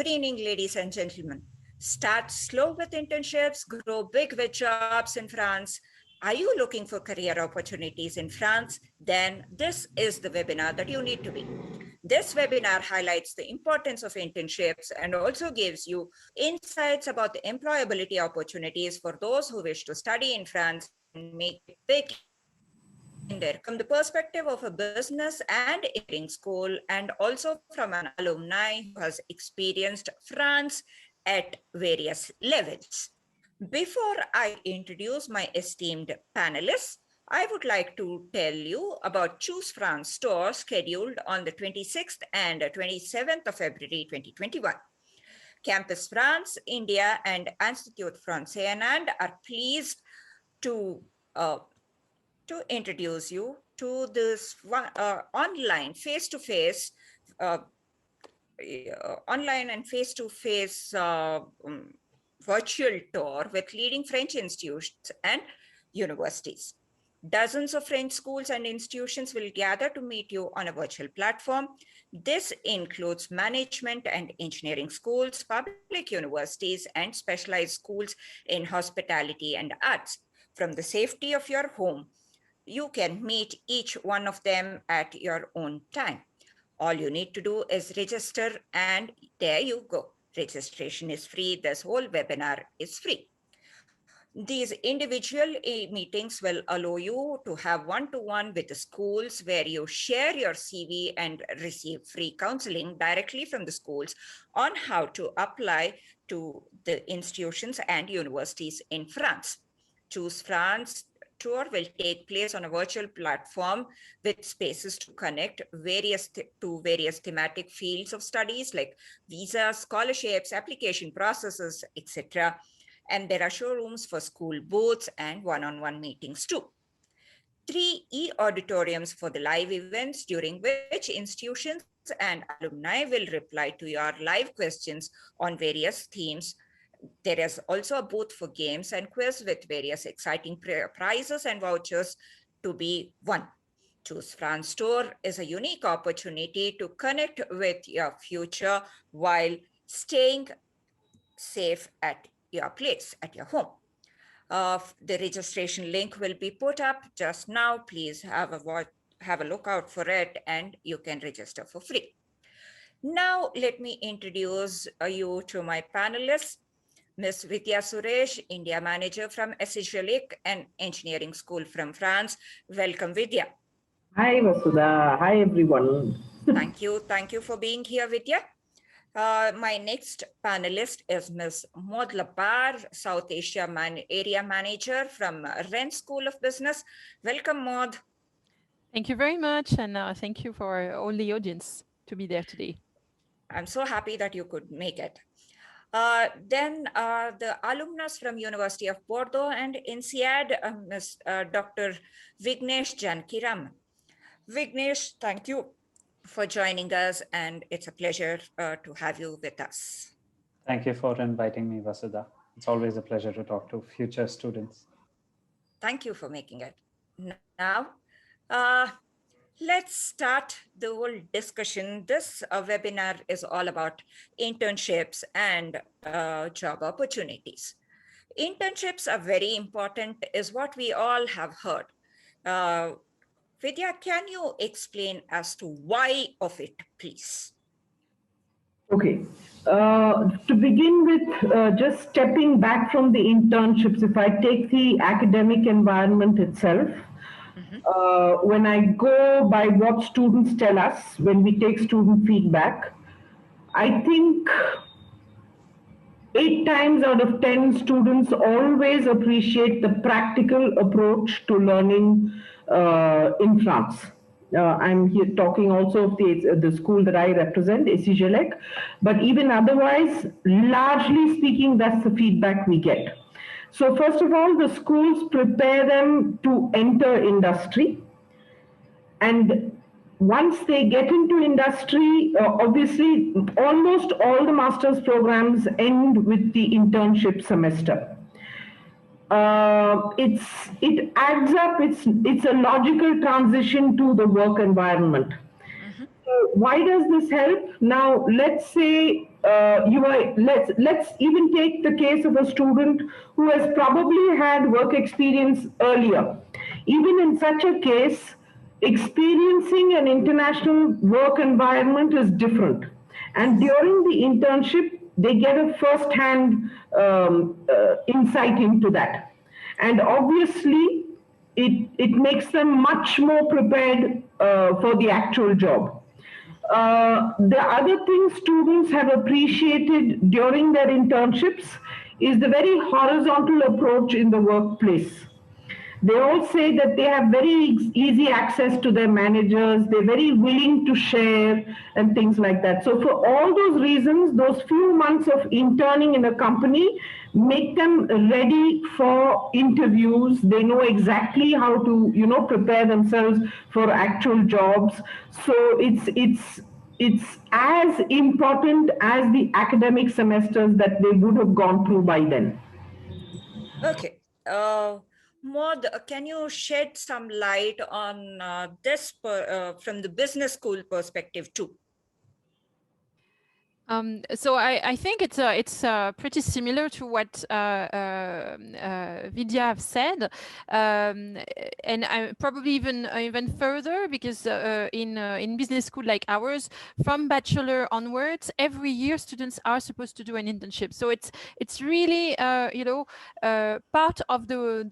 Good evening, ladies and gentlemen. Start slow with internships, grow big with jobs in France. Are you looking for career opportunities in France? Then this is the webinar that you need to be. This webinar highlights the importance of internships and also gives you insights about the employability opportunities for those who wish to study in France and make it big in there from the perspective of a business and engineering school, and also from an alumni who has experienced France at various levels. Before I introduce my esteemed panelists, I would like to tell you about Choose France store scheduled on the 26th and 27th of February 2021. Campus France, India, and Institut Français and are pleased to introduce you to this online face-to-face online and face-to-face virtual tour with leading French institutions and universities. Dozens of French schools and institutions will gather to meet you on a virtual platform. This includes management and engineering schools, public universities, and specialized schools in hospitality and arts. From the safety of your home, you can meet each one of them at your own time. All you need to do is register, and there you go. Registration is free. This whole webinar is free. These individual meetings will allow you to have one-to-one with the schools where you share your CV and receive free counseling directly from the schools on how to apply to the institutions and universities in France. Choose France tour will take place on a virtual platform with spaces to connect to various thematic fields of studies like visas, scholarships, application processes, etc. And there are showrooms for school booths and one-on-one meetings too. 3 e-auditoriums for the live events, during which institutions and alumni will reply to your live questions on various themes. There is also a booth for games and quiz with various exciting prizes and vouchers to be won. Choose France Tour is a unique opportunity to connect with your future while staying safe at your place, at your home. The registration link will be put up just now. Please have a look out for it, and you can register for free. Now, let me introduce you to my panelists. Ms. Vidya Suresh, India Manager from SGLIC, an engineering school from France. Welcome, Vidya. Hi, Vasudha. Hi, everyone. Thank you for being here, Vidya. My next panelist is Ms. Maud Lapar, South Asia Area Manager from Rennes School of Business. Welcome, Maud. Thank you very much, and thank you for all the audience to be there today. I'm so happy that you could make it. Then the alumnus from University of Bordeaux and INSEAD, Dr. Vignesh Jankiram. Vignesh, thank you for joining us, and it's a pleasure to have you with us. Thank you for inviting me, Vasudha. It's always a pleasure to talk to future students. Thank you for making it. Now, let's start the whole discussion. This webinar is all about internships and job opportunities. Internships are very important, is what we all have heard. Vidya, can you explain as to why of it, please? Okay. To begin with, just stepping back from the internships, if I take the academic environment itself, when I go by what students tell us, when we take student feedback, I think 8 times out of 10 students always appreciate the practical approach to learning in France. I'm here talking also of the school that I represent, SGLEC, but even otherwise, largely speaking, that's the feedback we get. So first of all, the schools prepare them to enter industry. And once they get into industry, obviously, almost all the master's programs end with the internship semester. It adds up, it's a logical transition to the work environment. Why does this help? Now, let's say let's even take the case of a student who has probably had work experience earlier. Even in such a case, experiencing an international work environment is different. And during the internship, they get a first-hand insight into that. And obviously, it makes them much more prepared for the actual job. The other thing students have appreciated during their internships is the very horizontal approach in the workplace. They all say that they have very easy access to their managers, they're very willing to share and things like that. So for all those reasons, those few months of interning in a company make them ready for interviews. They know exactly how to, prepare themselves for actual jobs. So it's as important as the academic semesters that they would have gone through by then. Okay. Maud, can you shed some light on this from the business school perspective too? So I think it's pretty similar to what Vidya have said, and I probably even further, because in business school like ours, from bachelor onwards, every year students are supposed to do an internship. So it's really part of the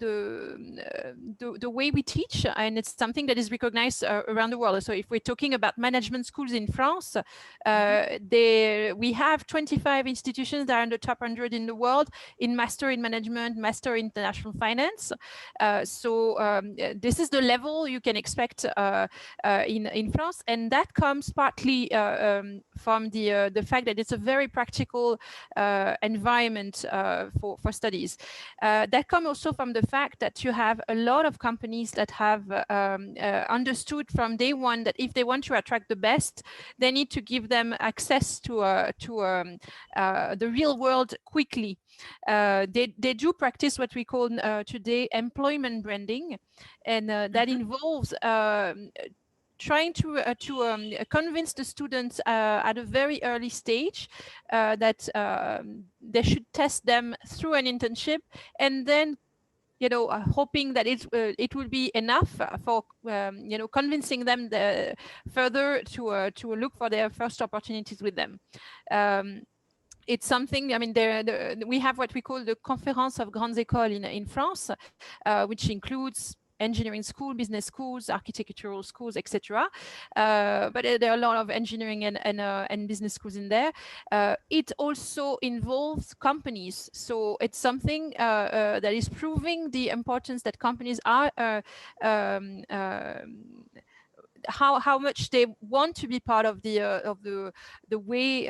way we teach, and it's something that is recognized around the world. So if we're talking about management schools in France, we have 25 institutions that are in the top 100 in the world in master in management, master in international finance. This is the level you can expect in France, and that comes partly from the fact that it's a very practical environment for studies. That comes also from the fact that you have a lot of companies that have understood from day one that if they want to attract the best, they need to give them access to the real world quickly. They do practice what we call today employment branding, and that involves trying to convince the students at a very early stage that they should test them through an internship, and then hoping that it will be enough for convincing them further to look for their first opportunities with them. It's something, I mean, we have what we call the Conférence of Grandes Écoles in France, which includes engineering school, business schools, architectural schools, etc. But there are a lot of engineering and business schools in there. It also involves companies. So it's something that is proving the importance that companies are how much they want to be part of the way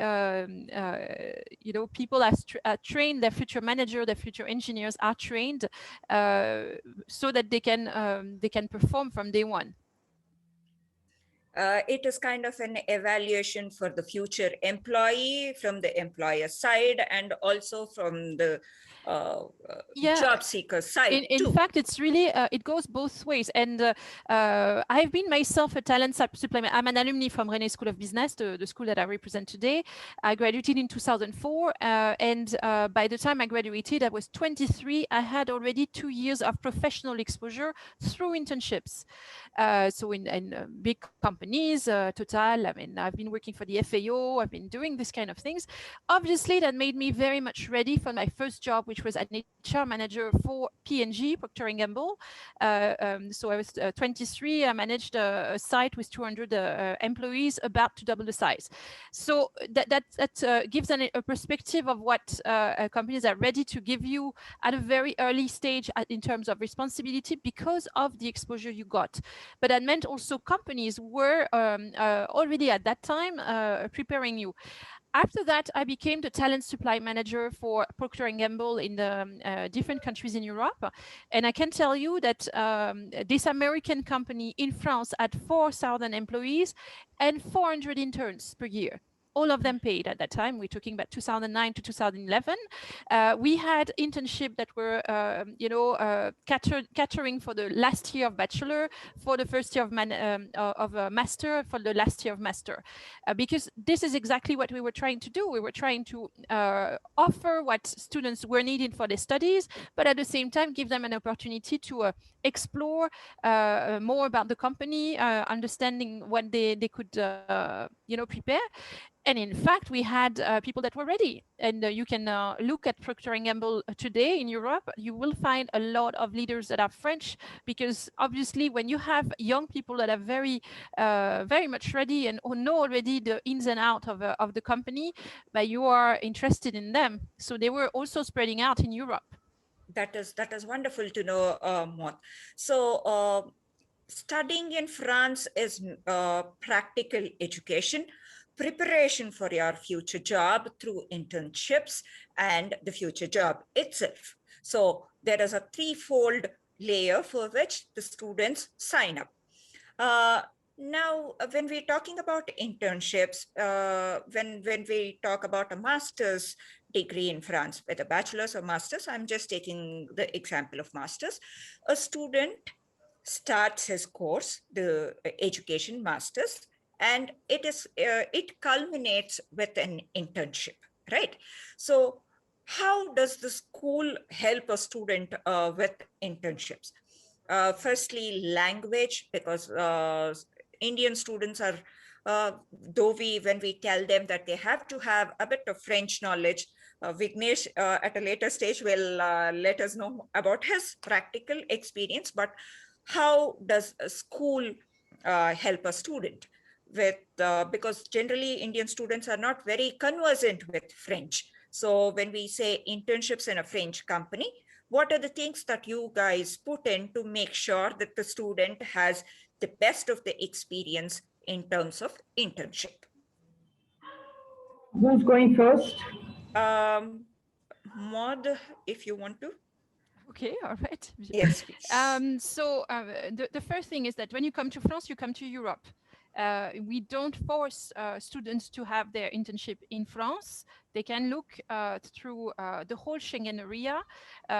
people are trained, their future manager, their future engineers are trained so that they can perform from day one. It is kind of an evaluation for the future employee from the employer side, and also from the job seeker side. In fact, it's really it goes both ways. And I've been myself a talent supplement. I'm an alumni from Rennes School of Business, the school that I represent today. I graduated in 2004, and by the time I graduated, I was 23. I had already 2 years of professional exposure through internships. So in big companies, Total. I mean, I've been working for the FAO. I've been doing this kind of things. Obviously, that made me very much ready for my first job, which was an HR manager for P&G, Procter & Gamble. So I was 23. I managed a site with 200 employees, about to double the size. So that gives a perspective of what companies are ready to give you at a very early stage in terms of responsibility because of the exposure you got. But that meant also companies were already at that time preparing you. After that, I became the talent supply manager for Procter & Gamble in the different countries in Europe. And I can tell you that this American company in France had 4,000 employees and 400 interns per year, all of them paid at that time. We're talking about 2009 to 2011. We had internships that were, catering for the last year of bachelor, for the first year of master, for the last year of master, because this is exactly what we were trying to do. We were trying to offer what students were needed for their studies, but at the same time give them an opportunity to explore more about the company, understanding what they could prepare. And in fact, we had people that were ready. And you can look at Procter & Gamble today in Europe. You will find a lot of leaders that are French, because obviously when you have young people that are very much ready and who know already the ins and outs of the company, but you are interested in them. So they were also spreading out in Europe. That is wonderful to know, Maud. So studying in France is practical education, preparation for your future job through internships, and the future job itself. So there is a threefold layer for which the students sign up. Now, when we're talking about internships, when we talk about a master's degree in France, whether bachelor's or master's, I'm just taking the example of master's, a student starts his course, the education master's, and it culminates with an internship, right? So how does the school help a student with internships? Firstly, language, because Indian students are, when we tell them that they have to have a bit of French knowledge, Vignesh at a later stage will let us know about his practical experience, but how does a school help a student with, because generally Indian students are not very conversant with French. So when we say internships in a French company, what are the things that you guys put in to make sure that the student has the best of the experience in terms of internship? Who's going first? Maud, if you want to. Okay, all right. Yes, please. So the first thing is that when you come to France, you come to Europe. We don't force students to have their internship in France. They can look through the whole Schengen area.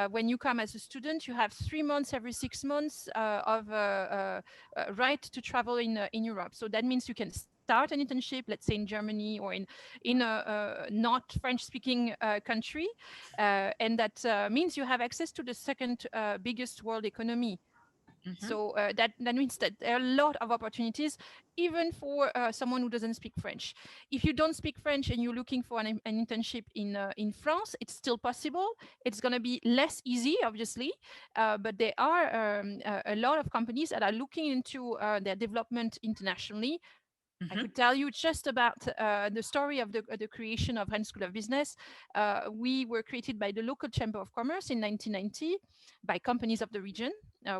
When you come as a student, you have 3 months every 6 months of right to travel in Europe. So that means you can start an internship, let's say in Germany or in a not French-speaking country, and that means you have access to the second biggest world economy. So that means that there are a lot of opportunities, even for someone who doesn't speak French. If you don't speak French and you're looking for an internship in France, it's still possible. It's going to be less easy, obviously, but there are a lot of companies that are looking into their development internationally. I could tell you just about the story of the creation of Rennes School of Business. We were created by the local Chamber of Commerce in 1990 by companies of the region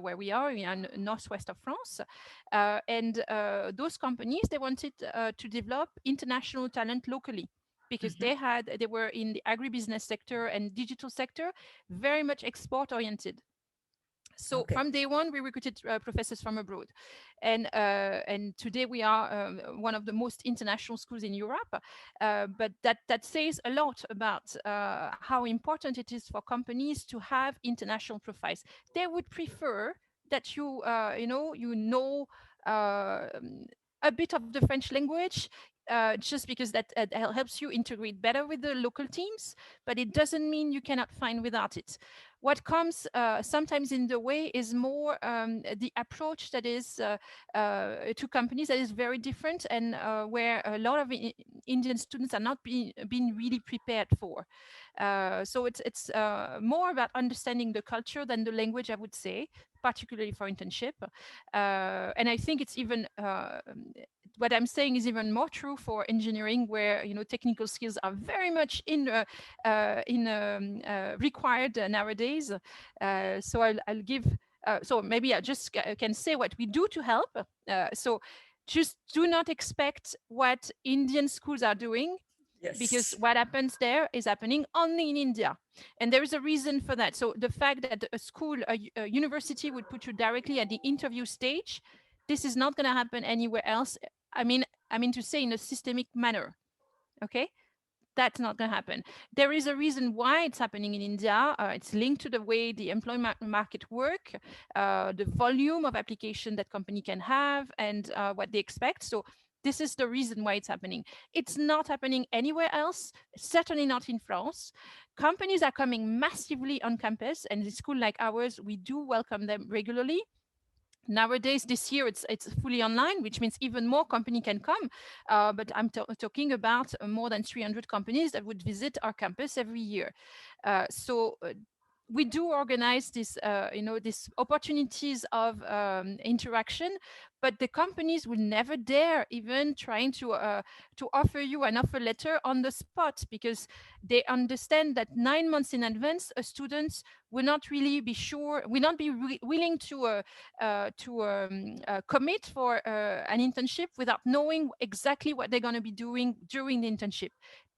where we are in northwest of France. And those companies, they wanted to develop international talent locally, because they were in the agribusiness sector and digital sector, very much export oriented. So from day one, we recruited professors from abroad, and today we are one of the most international schools in Europe. But that says a lot about how important it is for companies to have international profiles. They would prefer that you know a bit of the French language, just because that helps you integrate better with the local teams, but it doesn't mean you cannot find without it. What comes sometimes in the way is more the approach that is to companies that is very different, and where a lot of Indian students are not being really prepared for. So it's more about understanding the culture than the language, I would say, particularly for internship. And I think it's even what I'm saying is even more true for engineering, where technical skills are very much required nowadays. So I'll give. So maybe I just can say what we do to help. So just do not expect what Indian schools are doing. Yes. Because what happens there is happening only in India. And there is a reason for that. So the fact that a school, a university would put you directly at the interview stage, this is not going to happen anywhere else. I mean to say, in a systemic manner. Okay. That's not going to happen. There is a reason why it's happening in India. It's linked to the way the employment market work, the volume of application that company can have, and what they expect. So this is the reason why it's happening. It's not happening anywhere else, certainly not in France. Companies are coming massively on campus, and in a school like ours, we do welcome them regularly. Nowadays, this year, it's fully online, which means even more company can come. But I'm talking about more than 300 companies that would visit our campus every year. So we do organize this, these opportunities of interaction, but the companies will never dare even trying to offer you an offer letter on the spot, because they understand that 9 months in advance, a student will not really be sure, will not be willing to commit for an internship without knowing exactly what they're going to be doing during the internship.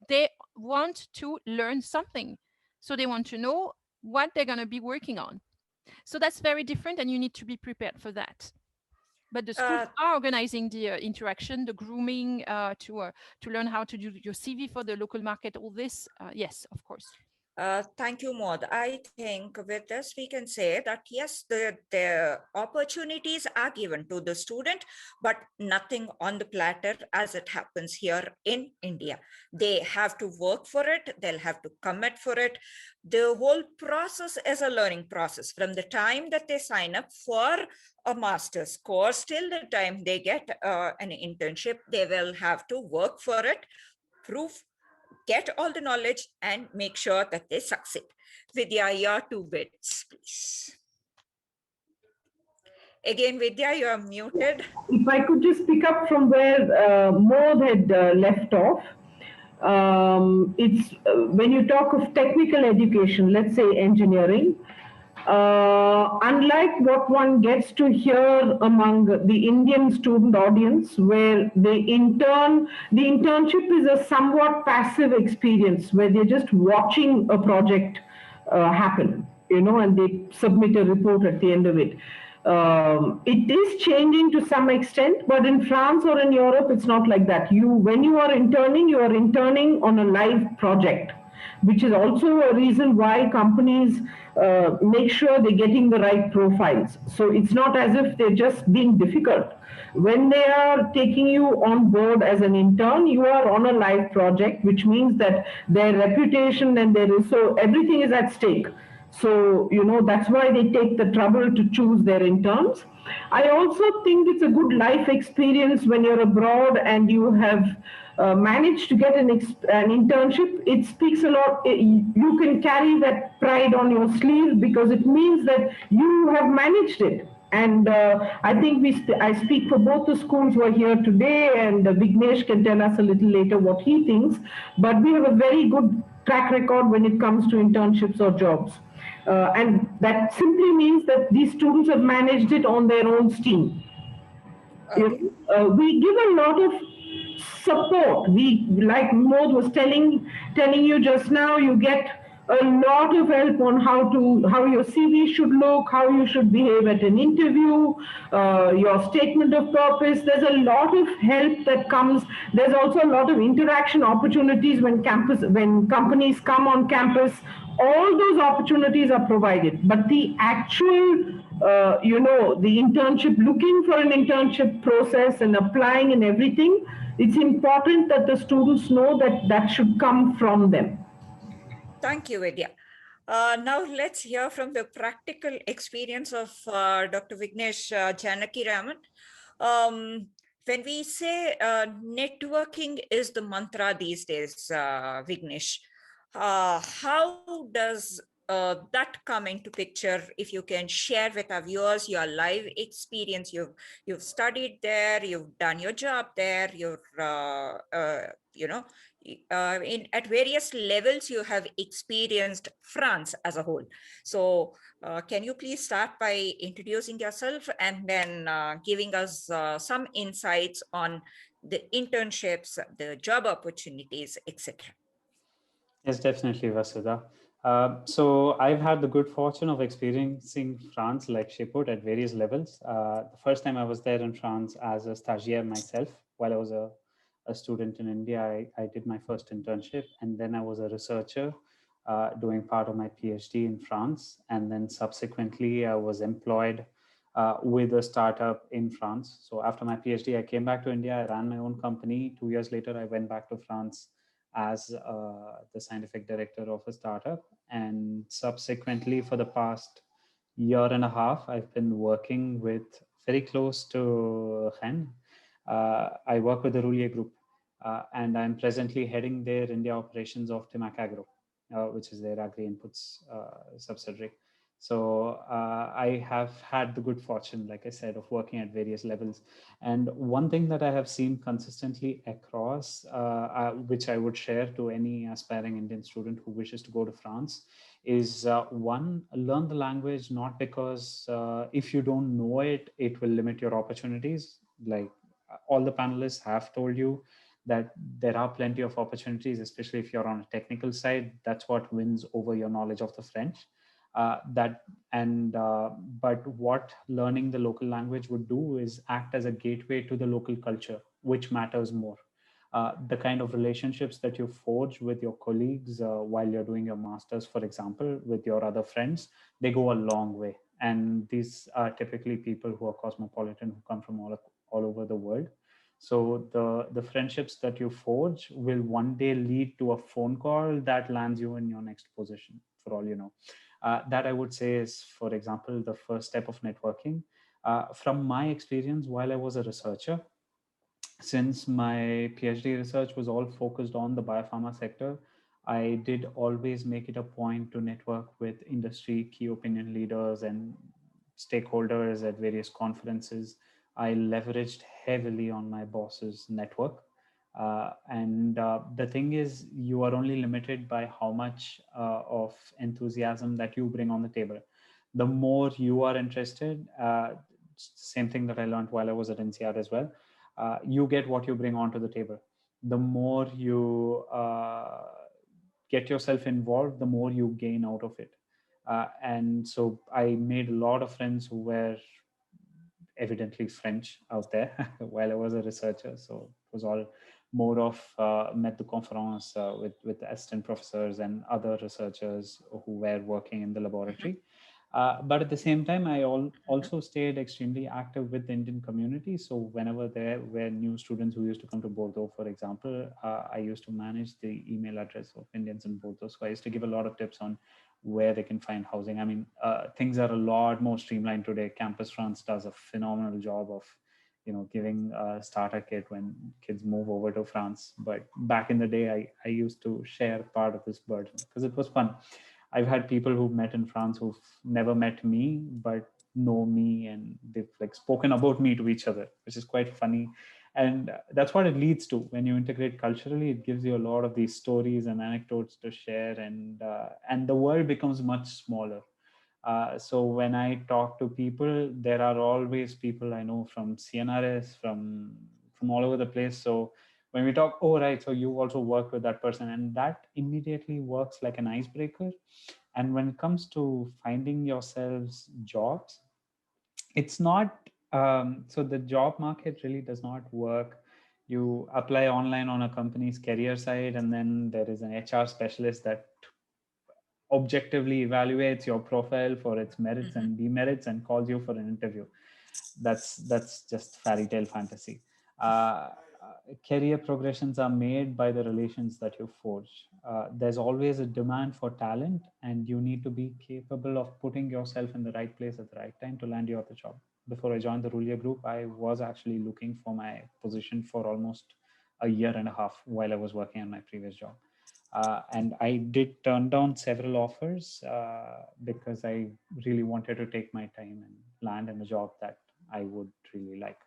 They want to learn something, so they want to know what they're going to be working on. So that's very different, and you need to be prepared for that. But the schools are organizing the interaction, the grooming to learn how to do your CV for the local market, all this. Yes, of course. Thank you, Maud. I think with this, we can say that, yes, the opportunities are given to the student, but nothing on the platter as it happens here in India. They have to work for it. They'll have to commit for it. The whole process is a learning process from the time that they sign up for a master's course till the time they get an internship. They will have to work for it, prove, get all the knowledge, and make sure that they succeed. Vidya, your 2 bits, please. Again, Vidya, you are muted. If I could just pick up from where Maud had left off, it's when you talk of technical education, let's say engineering, unlike what one gets to hear among the Indian student audience, where the internship is a somewhat passive experience where they're just watching a project happen, and they submit a report at the end of it. It is changing to some extent, but in France or in Europe, it's not like that. When you are interning on a live project, which is also a reason why companies make sure they're getting the right profiles. So it's not as if they're just being difficult. When they are taking you on board as an intern, you are on a live project, which means that their reputation and so everything is at stake. So, that's why they take the trouble to choose their interns. I also think it's a good life experience when you're abroad and you have managed to get an internship. It speaks a lot. You can carry that pride on your sleeve because it means that you have managed it. And I think I speak for both the schools who are here today, and Vignesh can tell us a little later what he thinks. But we have a very good track record when it comes to internships or jobs. And that simply means that these students have managed it on their own steam. Okay. We give a lot of support. Like Maud was telling you just now, you get a lot of help on how your CV should look, how you should behave at an interview, your statement of purpose. There's a lot of help that comes. There's also a lot of interaction opportunities when companies come on campus. All those opportunities are provided, but the actual the internship, looking for an internship process and applying and everything, it's important that the students know that should come from them. Thank you, Vidya. Now let's hear from the practical experience of Dr. Vignesh Janaki Raman. When we say networking is the mantra these days, Vignesh, how does that come into picture? If you can share with our viewers your live experience, you've studied there, you've done your job there, you're at various levels you have experienced France as a whole. So can you please start by introducing yourself and then giving us some insights on the internships, the job opportunities, etc. Yes, definitely, Vasudha. So I've had the good fortune of experiencing France, like she put, at various levels. The first time I was there in France as a stagiaire myself, while I was a a student in India, I did my first internship, and then I was a researcher doing part of my PhD in France. And then subsequently, I was employed with a startup in France. So after my PhD, I came back to India. I ran my own company. 2 years later, I went back to France as the scientific director of a startup. And subsequently, for the past year and a half, I've been working with very close to Hen. I work with the Roulier Group, and I'm presently heading their India operations of Timac Agro, which is their agri inputs subsidiary. So I have had the good fortune, like I said, of working at various levels. And one thing that I have seen consistently across, which I would share to any aspiring Indian student who wishes to go to France, is one, learn the language, not because if you don't know it, it will limit your opportunities. Like all the panelists have told you, that there are plenty of opportunities, especially if you're on a technical side. That's what wins over your knowledge of the French. But what learning the local language would do is act as a gateway to the local culture, which matters more. The kind of relationships that you forge with your colleagues while you're doing your masters, for example, with your other friends, they go a long way. And these are typically people who are cosmopolitan, who come from all over the world. So the friendships that you forge will one day lead to a phone call that lands you in your next position, for all you know. That I would say is, for example, the first step of networking. From my experience, while I was a researcher, since my PhD research was all focused on the biopharma sector, I did always make it a point to network with industry key opinion leaders and stakeholders at various conferences. I leveraged heavily on my boss's network. And the thing is, you are only limited by how much of enthusiasm that you bring on the table. The more you are interested, same thing that I learned while I was at NCR as well, you get what you bring onto the table. The more you get yourself involved, the more you gain out of it. And so I made a lot of friends who were evidently French out there while I was a researcher. So it was all more of met de conférence with assistant professors and other researchers who were working in the laboratory. But at the same time, I also stayed extremely active with the Indian community. So whenever there were new students who used to come to Bordeaux, for example, I used to manage the email address of Indians in Bordeaux. So I used to give a lot of tips on where they can find housing. I mean, things are a lot more streamlined today. Campus France does a phenomenal job of, giving a starter kit when kids move over to France. But back in the day, I used to share part of this burden because it was fun. I've had people who've met in France who've never met me, but know me, and they've like spoken about me to each other, which is quite funny. And that's what it leads to when you integrate culturally. It gives you a lot of these stories and anecdotes to share, and the world becomes much smaller. So when I talk to people, there are always people I know from CNRS, from all over the place. So when we talk, oh right, so you also work with that person, and that immediately works like an icebreaker. And when it comes to finding yourselves jobs, it's not so the job market really does not work. You apply online on a company's career site, and then there is an HR specialist that objectively evaluates your profile for its merits and demerits and calls you for an interview. That's just fairy tale fantasy. uh, Career progressions are made by the relations that you forge. There's always a demand for talent, and you need to be capable of putting yourself in the right place at the right time to land you at the job. Before I joined the Roulier Group, I was actually looking for my position for almost a year and a half while I was working on my previous job. And I did turn down several offers because I really wanted to take my time and land in a job that I would really like.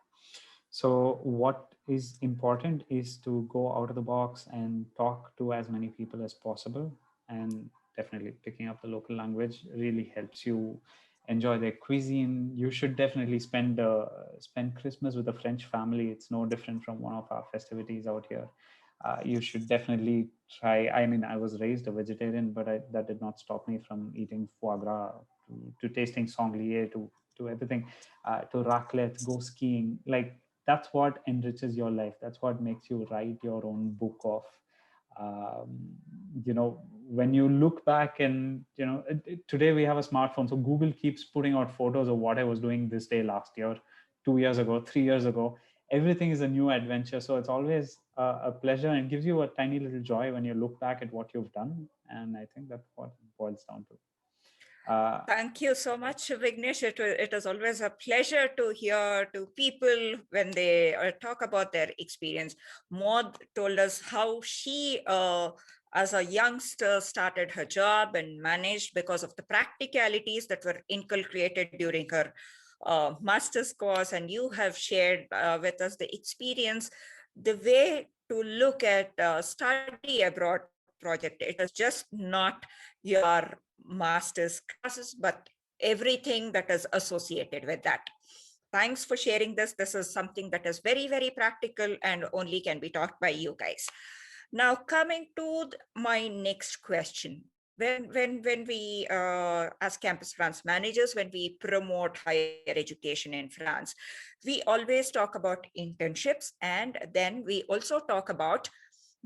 So what is important is to go out of the box and talk to as many people as possible. And definitely picking up the local language really helps you enjoy their cuisine. You should definitely spend Christmas with a French family. It's no different from one of our festivities out here. You should definitely try. I mean, I was raised a vegetarian, but that did not stop me from eating foie gras, to tasting sanglier, to everything, to raclette, go skiing. Like that's what enriches your life. That's what makes you write your own book of, when you look back and, today we have a smartphone. So Google keeps putting out photos of what I was doing this day last year, 2 years ago, 3 years ago. Everything is a new adventure. So it's always a pleasure and gives you a tiny little joy when you look back at what you've done. And I think that's what it boils down to. Thank you so much, Vignesh. It is always a pleasure to hear to people when they talk about their experience. Maud told us how she, as a youngster, started her job and managed because of the practicalities that were inculcated during her master's course. And you have shared with us the experience, the way to look at study abroad project. It is just not your master's classes, but everything that is associated with that. Thanks for sharing this. This is something that is very, very practical and only can be taught by you guys. Now, coming to my next question. When we, as Campus France managers, when we promote higher education in France, we always talk about internships, and then we also talk about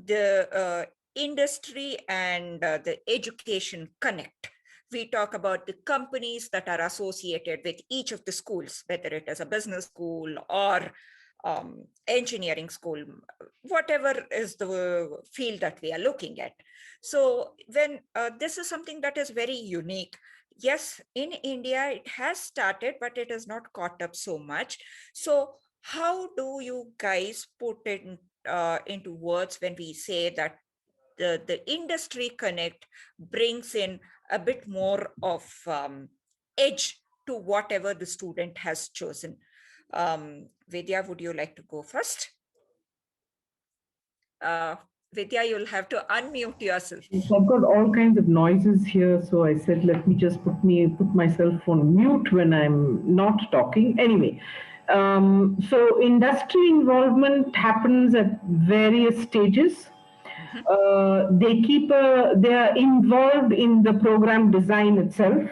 the industry and the education connect. We talk about the companies that are associated with each of the schools, whether it is a business school or engineering school, whatever is the field that we are looking at. So when this is something that is very unique. Yes, in India, it has started, but it is not caught up so much. So how do you guys put it into words when we say that the industry connect brings in a bit more of edge to whatever the student has chosen? Vidya, would you like to go first? Vidya, you'll have to unmute yourself. So I've got all kinds of noises here, so I said, let me just put myself on mute when I'm not talking. Anyway, so industry involvement happens at various stages. They are involved in the program design itself.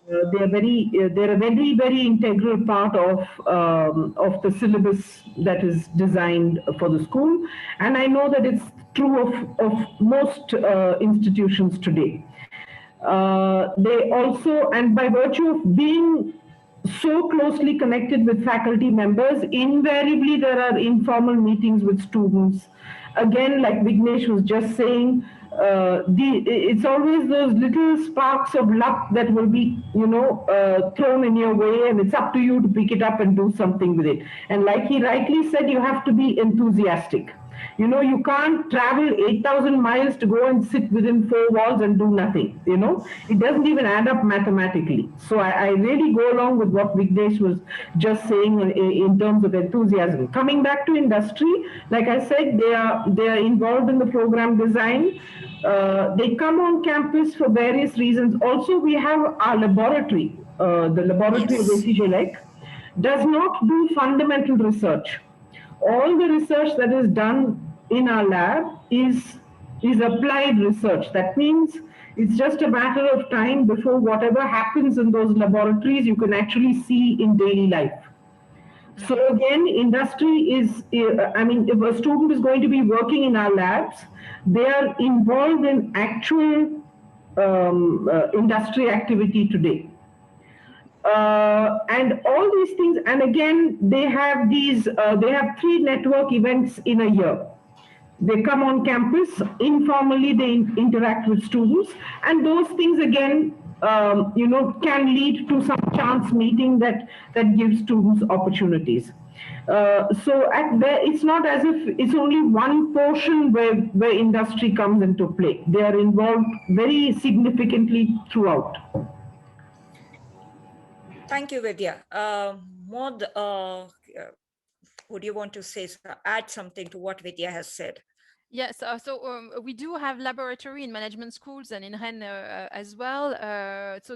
They're a very integral part of the syllabus that is designed for the school, and I know that it's true of most institutions today. They also, and by virtue of being so closely connected with faculty members, invariably there are informal meetings with students. Again, like Vignesh was just saying, it's always those little sparks of luck that will be, thrown in your way, and it's up to you to pick it up and do something with it. And like he rightly said, you have to be enthusiastic. You can't travel 8,000 miles to go and sit within four walls and do nothing. It doesn't even add up mathematically. So I really go along with what Vignesh was just saying in terms of enthusiasm. Coming back to industry, like I said, they are involved in the program design. They come on campus for various reasons. Also, we have our laboratory. The laboratory of ACGLEC does not do fundamental research. All the research that is done in our lab is applied research. That means it's just a matter of time before whatever happens in those laboratories you can actually see in daily life. So again, industry is, if a student is going to be working in our labs, they are involved in actual industry activity today. And all these things, and again, they have 3 network events in a year. They come on campus, informally they interact with students, and those things again, can lead to some chance meeting that gives students opportunities. So it's not as if it's only one portion where industry comes into play. They are involved very significantly throughout. Thank you, Vidya. Maud, would you want to add something to what Vidya has said? Yes, we do have laboratory in management schools and in Rennes as well. So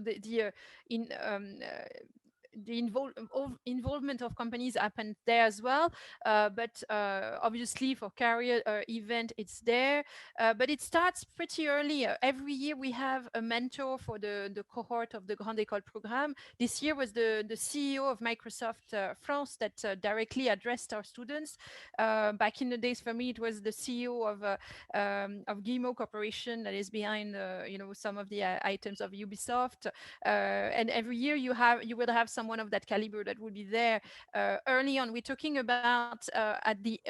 involvement of companies happened there as well. But obviously for career event, it's there. But it starts pretty early. Every year we have a mentor for the cohort of the Grande École Programme. This year was the CEO of Microsoft France that directly addressed our students. Back in the days, for me, it was the CEO of Guillemot Corporation that is behind, some of the items of Ubisoft. And every year you will have someone of that caliber that will be there. Early on, we're talking about at the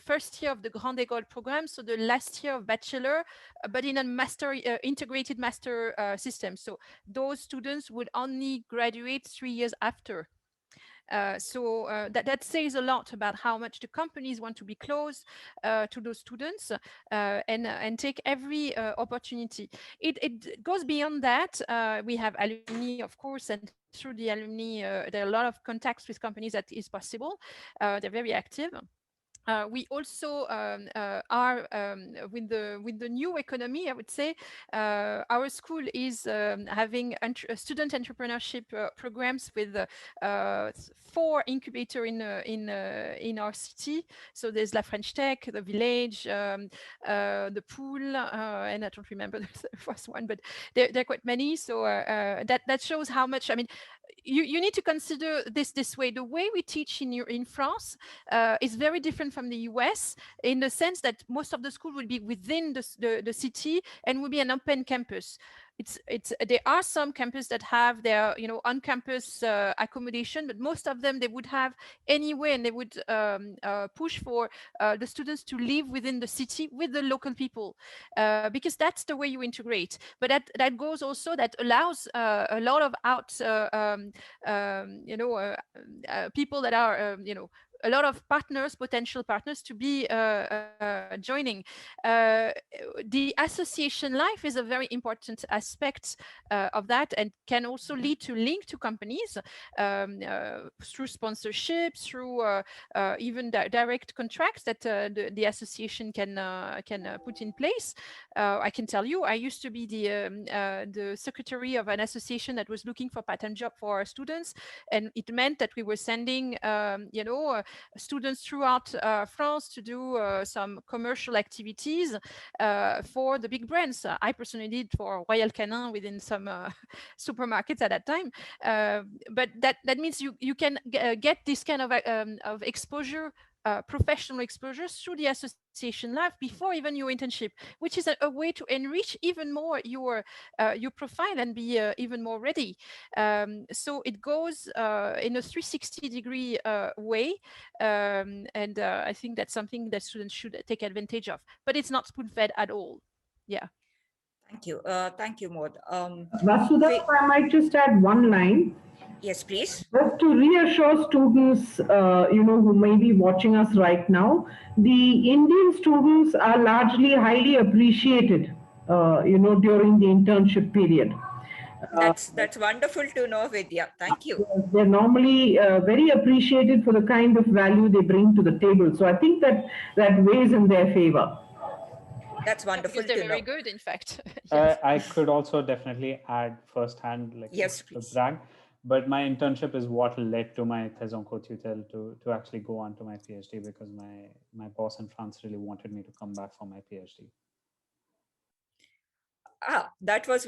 first year of the Grande École Programme, so the last year of bachelor, but in a master integrated master system. So those students would only graduate 3 years after. So that says a lot about how much the companies want to be close to those students and take every opportunity. It goes beyond that. We have alumni, of course, and through the alumni, there are a lot of contacts with companies that is possible. They're very active. We also are with the new economy. I would say our school is having student entrepreneurship programs with 4 incubator in our city. So there's La French Tech, the Village, the Pool, and I don't remember the first one, but there are quite many. So that shows how much. I mean, you need to consider this way. The way we teach in France is very different from the US, in the sense that most of the school will be within the city and will be an open campus. There are some campuses that have their on-campus accommodation, but most of them they would have anyway, and they would push for the students to live within the city with the local people, because that's the way you integrate. But that goes also, that allows a lot of people that are a lot of potential partners, to be joining. The association life is a very important aspect of that, and can also lead to link to companies through sponsorships, through even direct contracts that the association can put in place. I can tell you, I used to be the secretary of an association that was looking for part-time job for our students, and it meant that we were sending students throughout France to do some commercial activities for the big brands. I personally did for Royal Canin within some supermarkets at that time. But that means you can get this kind of exposure, professional exposure, through the association life before even your internship, which is a way to enrich even more your profile and be even more ready. So it goes in a 360-degree way, and I think that's something that students should take advantage of. But it's not spoon-fed at all. Yeah. Thank you, Maud. Vasudha, if I might just add one line. Yes, please. Just to reassure students, who may be watching us right now, the Indian students are largely highly appreciated, during the internship period. That's wonderful to know, Vidya. Thank you. They're normally very appreciated for the kind of value they bring to the table. So I think that weighs in their favor. That's wonderful because they're to very know. good, in fact. Yes. I could also definitely add firsthand, Yes, to please. brag, but my internship is what led to my thèse co tutelle to actually go on to my PhD, because my boss in France really wanted me to come back for my PhD. That was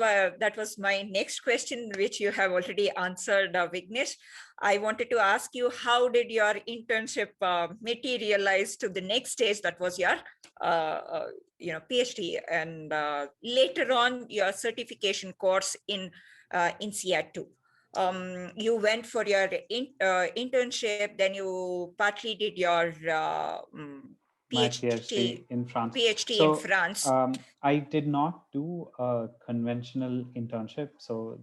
my next question, which you have already answered, Vignesh. I wanted to ask you, how did your internship materialize to the next stage? That was your, PhD, and later on your certification course in Seattle. You went for your internship, then you partly did your My PhD in France. In France. I did not do a conventional internship. So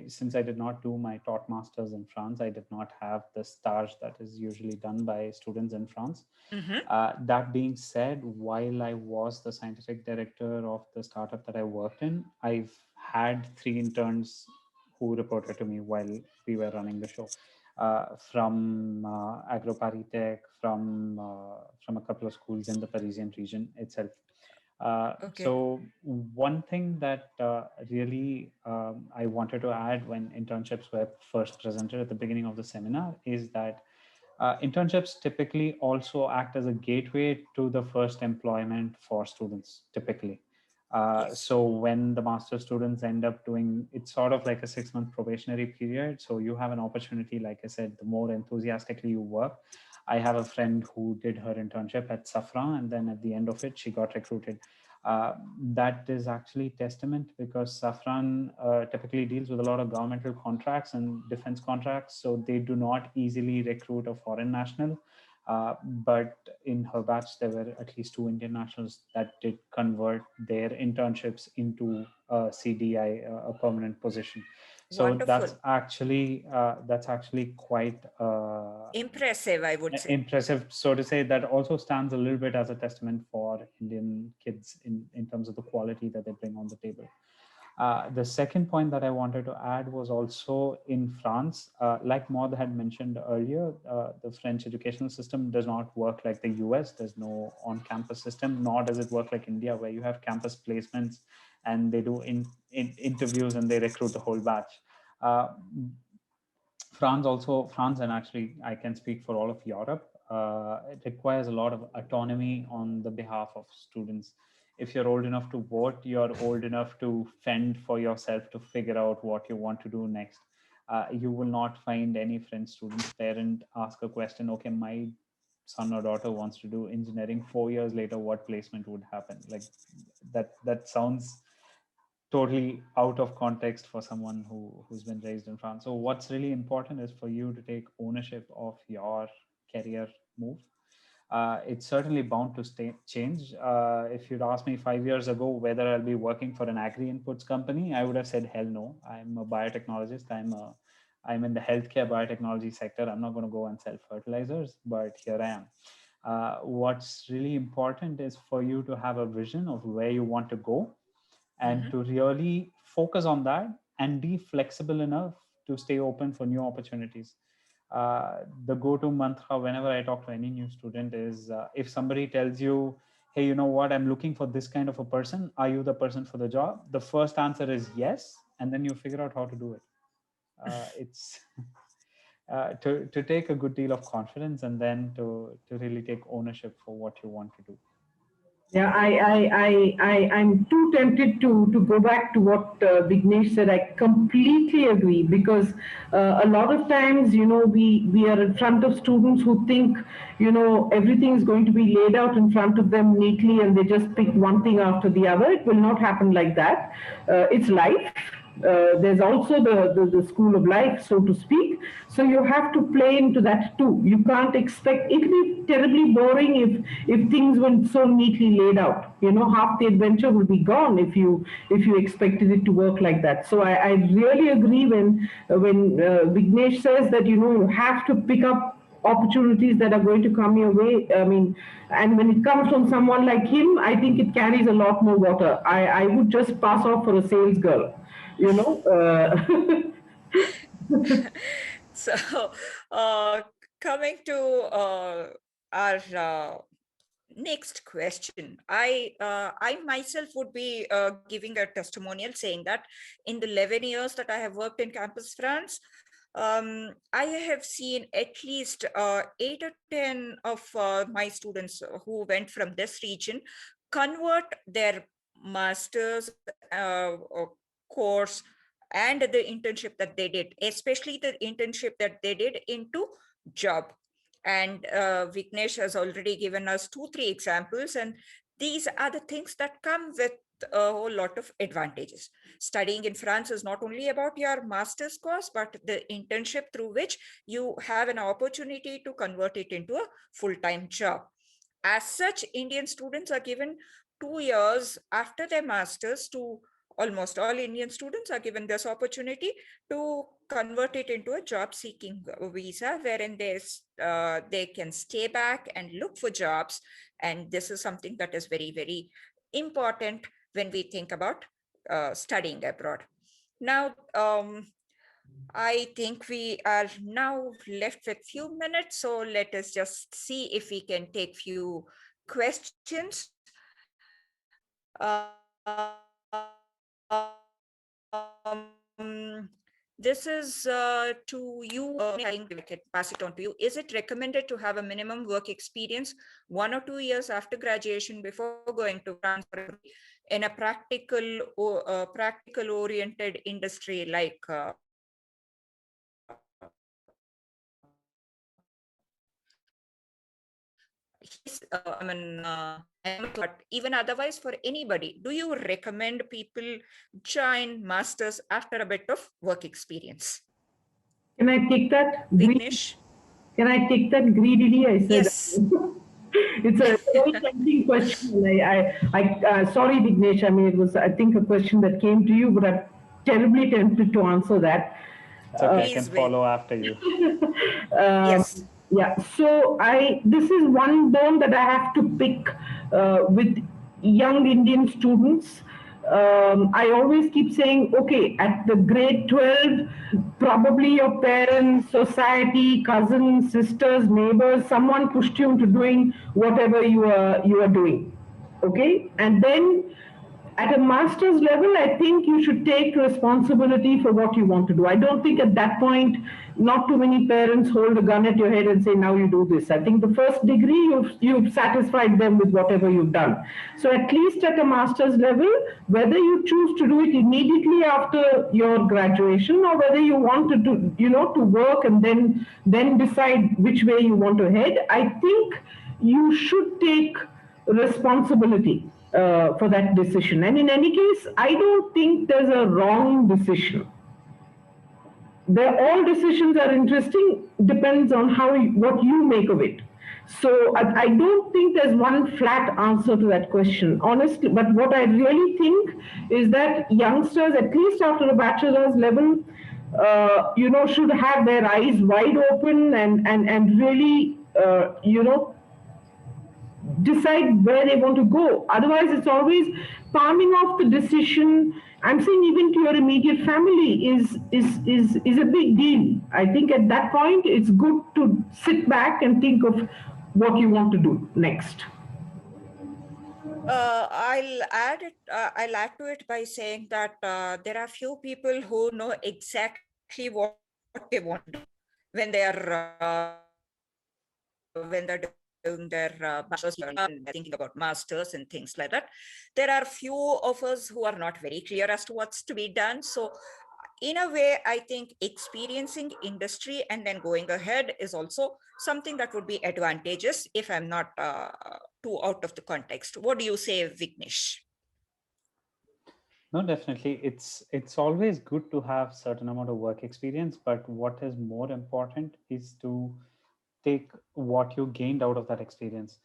since I did not do my taught masters in France, I did not have the stage that is usually done by students in France. Mm-hmm. That being said, while I was the scientific director of the startup that I worked in, I've had 3 interns who reported to me while we were running the show. From AgroParisTech, from a couple of schools in the Parisian region itself. So one thing that really I wanted to add when internships were first presented at the beginning of the seminar is that internships typically also act as a gateway to the first employment for students, typically. So when the master students end up doing, it's sort of like a 6-month probationary period. So you have an opportunity, like I said, the more enthusiastically you work. I have a friend who did her internship at Safran, and then at the end of it, she got recruited. That is actually testament because Safran typically deals with a lot of governmental contracts and defense contracts, so they do not easily recruit a foreign national. But in her batch, there were at least 2 Indian nationals that did convert their internships into a CDI, a permanent position. So Wonderful. that's actually quite Impressive, I would say. impressive. So to say, that also stands a little bit as a testament for Indian kids in terms of the quality that they bring on the table. The second point that I wanted to add was also in France, like Maud had mentioned earlier, the French educational system does not work like the US. There's no on-campus system, nor does it work like India, where you have campus placements and they do interviews and they recruit the whole batch. France, and actually I can speak for all of Europe, it requires a lot of autonomy on the behalf of students. If you're old enough to vote, you're old enough to fend for yourself, to figure out what you want to do next. You will not find any French student's parent ask a question, okay, my son or daughter wants to do engineering, 4 years later, what placement would happen? Like that sounds totally out of context for someone who's been raised in France. So what's really important is for you to take ownership of your career move. It's certainly bound to change. If you'd asked me 5 years ago whether I'll be working for an agri-inputs company, I would have said, hell no. I'm a biotechnologist. I'm in the healthcare biotechnology sector. I'm not going to go and sell fertilizers, but here I am. What's really important is for you to have a vision of where you want to go, and to really focus on that and be flexible enough to stay open for new opportunities. The go-to mantra whenever I talk to any new student is if somebody tells you, hey, you know what, I'm looking for this kind of a person, are you the person for the job? The first answer is yes, and then you figure out how to do it. It's to take a good deal of confidence, and then to really take ownership for what you want to do. Yeah, I'm too tempted to go back to what Vignesh said. I completely agree because a lot of times, we are in front of students who think, everything is going to be laid out in front of them neatly and they just pick one thing after the other. It will not happen like that. It's life. There's also the school of life, so to speak. So you have to play into that too. You can't expect, it will be terribly boring if things weren't so neatly laid out. Half the adventure will be gone if you expected it to work like that. So I really agree when Vignesh says that you have to pick up opportunities that are going to come your way. I mean, and when it comes from someone like him, I think it carries a lot more water. I would just pass off for a sales girl, you know. So, coming to our next question, I myself would be giving a testimonial saying that in the 11 years that I have worked in Campus France, I have seen at least 8 or 10 of my students who went from this region convert their master's course and the internship that they did, especially the internship that they did, into job. And Vignesh has already given us 2-3 examples, and these are the things that come with a whole lot of advantages. Studying in France is not only about your master's course, but the internship through which you have an opportunity to convert it into a full-time job. As such, Indian students are given 2 years after their master's to almost all Indian students are given this opportunity to convert it into a job-seeking visa, wherein they can stay back and look for jobs. And this is something that is very, very important when we think about studying abroad. Now, I think we are now left with few minutes, so let us just see if we can take few questions. This is to you. I think we can pass it on to you. Is it recommended to have a minimum work experience 1 or 2 years after graduation before going to France in a practical oriented industry like but even otherwise for anybody, do you recommend people join masters after a bit of work experience? Can I take that? Vignesh? Can I take that greedily? I said. Yes. It's a very tempting question. Sorry, Vignesh. I mean, it was, I think, a question that came to you, but I'm terribly tempted to answer that. It's okay, I can Please wait. follow after you. Yes. Yeah, so this is one bone that I have to pick with young Indian students. I always keep saying, okay, at the grade 12, probably your parents, society, cousins, sisters, neighbors, someone pushed you into doing whatever you are doing. Okay, and then at a master's level, I think you should take responsibility for what you want to do. I don't think at that point, not too many parents hold a gun at your head and say, now you do this. I think the first degree, you've satisfied them with whatever you've done. So at least at a master's level, whether you choose to do it immediately after your graduation or whether you want to do, to work and then decide which way you want to head, I think you should take responsibility for that decision. And in any case, I don't think there's a wrong decision. All decisions are interesting, depends on what you make of it. So I don't think there's one flat answer to that question, honestly. But what I really think is that youngsters, at least after a bachelor's level, should have their eyes wide open and really, decide where they want to go. Otherwise, it's always palming off the decision. I'm saying even to your immediate family is a big deal. I think at that point, it's good to sit back and think of what you want to do next. I'll add to it by saying that there are few people who know exactly what they want to do when they're doing their bachelor's and thinking about masters and things like that. There are few of us who are not very clear as to what's to be done. So in a way, I think experiencing industry and then going ahead is also something that would be advantageous if I'm not too out of the context. What do you say, Vignesh? No, definitely. It's always good to have certain amount of work experience, but what is more important is to take what you gained out of that experience.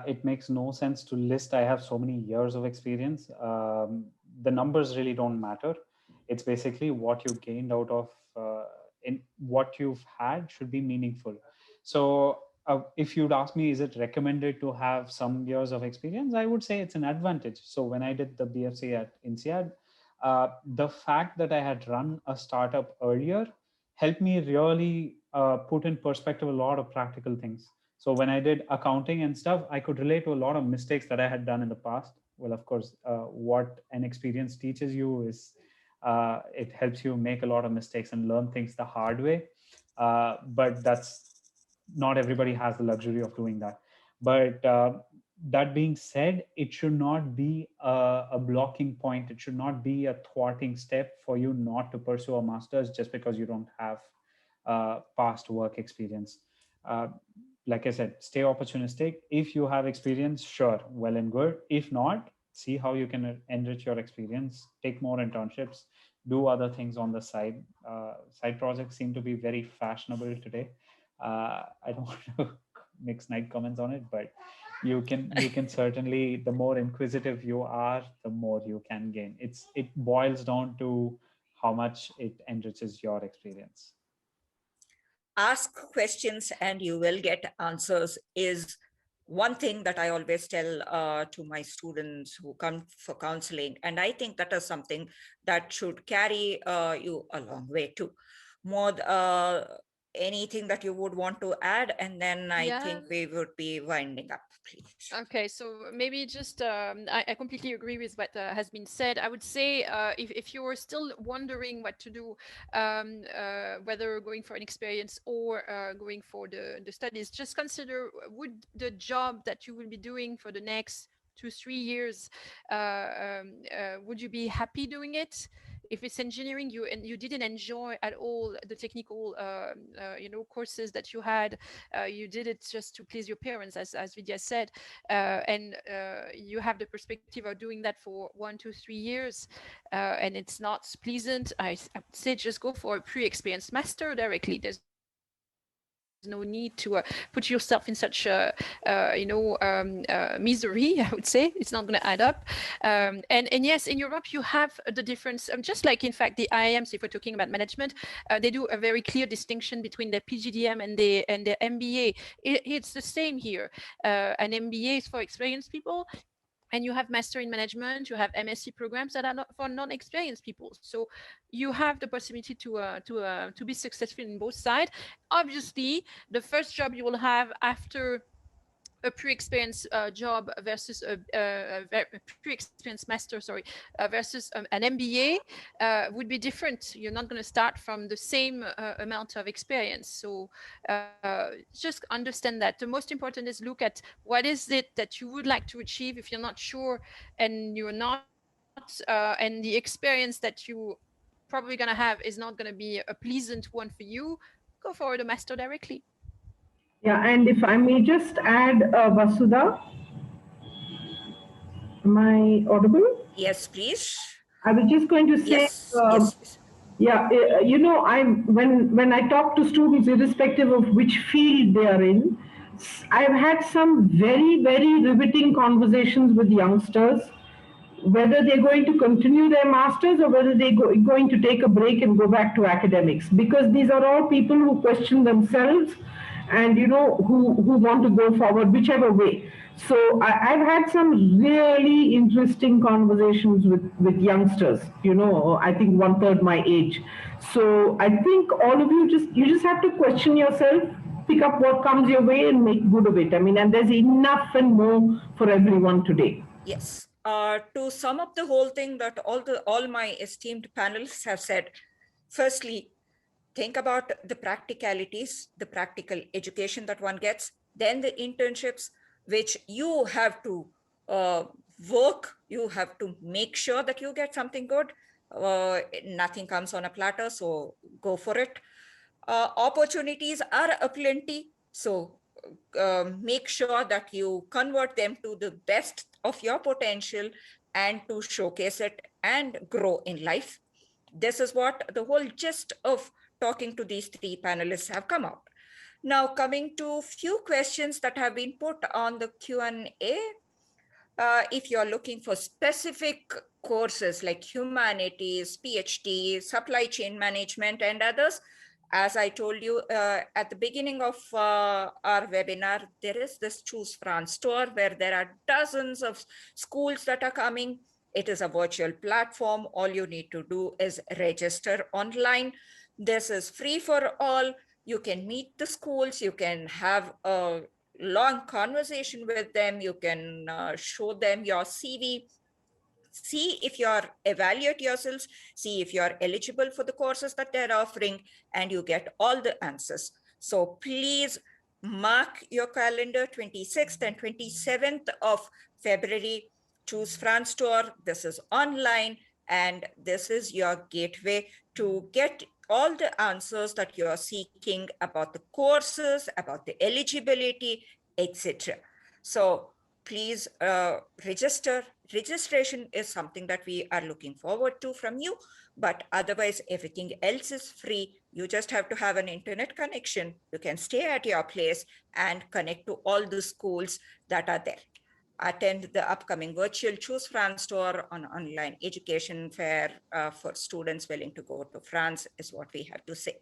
It makes no sense to list, I have so many years of experience. The numbers really don't matter. It's basically what you gained out of in what you've had should be meaningful. So if you'd ask me, is it recommended to have some years of experience? I would say it's an advantage. So when I did the BFC at INSEAD, the fact that I had run a startup earlier helped me really put in perspective a lot of practical things. So when I did accounting and stuff, I could relate to a lot of mistakes that I had done in the past. Well, of course, what an experience teaches you is it helps you make a lot of mistakes and learn things the hard way. But that's not everybody has the luxury of doing that. But that being said, it should not be a blocking point. It should not be a thwarting step for you not to pursue a master's just because you don't have past work experience. Like I said, stay opportunistic. If you have experience, sure, well and good. If not, see how you can enrich your experience, take more internships, do other things on the side. Side projects seem to be very fashionable today. I don't want to make snide comments on it, but you can certainly, the more inquisitive you are, the more you can gain. It boils down to how much it enriches your experience. Ask questions and you will get answers is one thing that I always tell to my students who come for counseling. And I think that is something that should carry you a long way too. anything that you would want to add? And then I Yeah. think we would be winding up, please. Okay, so maybe just I completely agree with what has been said. I would say if you are still wondering what to do, whether going for an experience or going for the studies, just consider, would the job that you will be doing for the next 2-3 years, would you be happy doing it? If it's engineering, you didn't enjoy at all the technical courses that you had, you did it just to please your parents, as Vidya said, and you have the perspective of doing that for 1, 2, 3 years, and it's not pleasant, I would say just go for a pre-experienced master directly. There's no need to put yourself in such misery. I would say it's not going to add up. And yes, in Europe you have the difference, just like in fact the IIMs, if we're talking about management, they do a very clear distinction between the PGDM and the MBA. It's the same here. An MBA is for experienced people, and you have master in management, you have MSc programs that are not for non-experienced people. So you have the possibility to be successful in both sides. Obviously, the first job you will have after a pre-experienced job versus a pre-experienced master, versus an MBA would be different. You're not going to start from the same amount of experience. So just understand that. The most important is look at what is it that you would like to achieve. If you're not sure and you're not, and the experience that you probably going to have is not going to be a pleasant one for you, go for the master directly. Yeah, and if I may just add, Vasudha, am I audible? Yes, please. I was just going to say, Yes, yes, yes. yeah, when I talk to students, irrespective of which field they are in, I've had some very, very riveting conversations with youngsters, whether they're going to continue their masters or whether they're going to take a break and go back to academics, because these are all people who question themselves and who want to go forward whichever way. So I've had some really interesting conversations with youngsters, I think 1/3 my age. So I think all of you just have to question yourself, pick up what comes your way and make good of it. I mean, and there's enough and more for everyone today. Yes. To sum up the whole thing that all my esteemed panelists have said, firstly, think about the practicalities, the practical education that one gets, then the internships, which you have to work, you have to make sure that you get something good. Nothing comes on a platter, so go for it. Opportunities are aplenty, so make sure that you convert them to the best of your potential and to showcase it and grow in life. This is what the whole gist of talking to these three panelists have come out. Now, coming to few questions that have been put on the Q&A. If you're looking for specific courses like humanities, PhD, supply chain management, and others, as I told you at the beginning of our webinar, there is this Choose France store where there are dozens of schools that are coming. It is a virtual platform. All you need to do is register online. This is free for all. You can meet the schools. You can have a long conversation with them. You can show them your CV. See if evaluate yourselves, see if you're eligible for the courses that they're offering, and you get all the answers. So please mark your calendar, 26th and 27th of February, Choose France Tour. This is online, and this is your gateway to get all the answers that you're seeking about the courses, about the eligibility, etc. So please register. Registration is something that we are looking forward to from you, but otherwise everything else is free. You just have to have an internet connection. You can stay at your place and connect to all the schools that are there. Attend the upcoming virtual Choose France Tour on online education fair for students willing to go to France is what we have to say.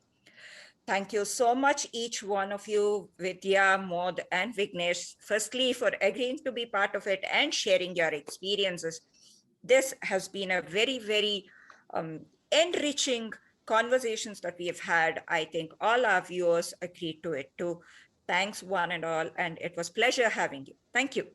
Thank you so much, each one of you, Vidya, Maud, and Vignesh, firstly, for agreeing to be part of it and sharing your experiences. This has been a very, very enriching conversations that we have had. I think all our viewers agreed to it too. Thanks one and all. And it was a pleasure having you. Thank you.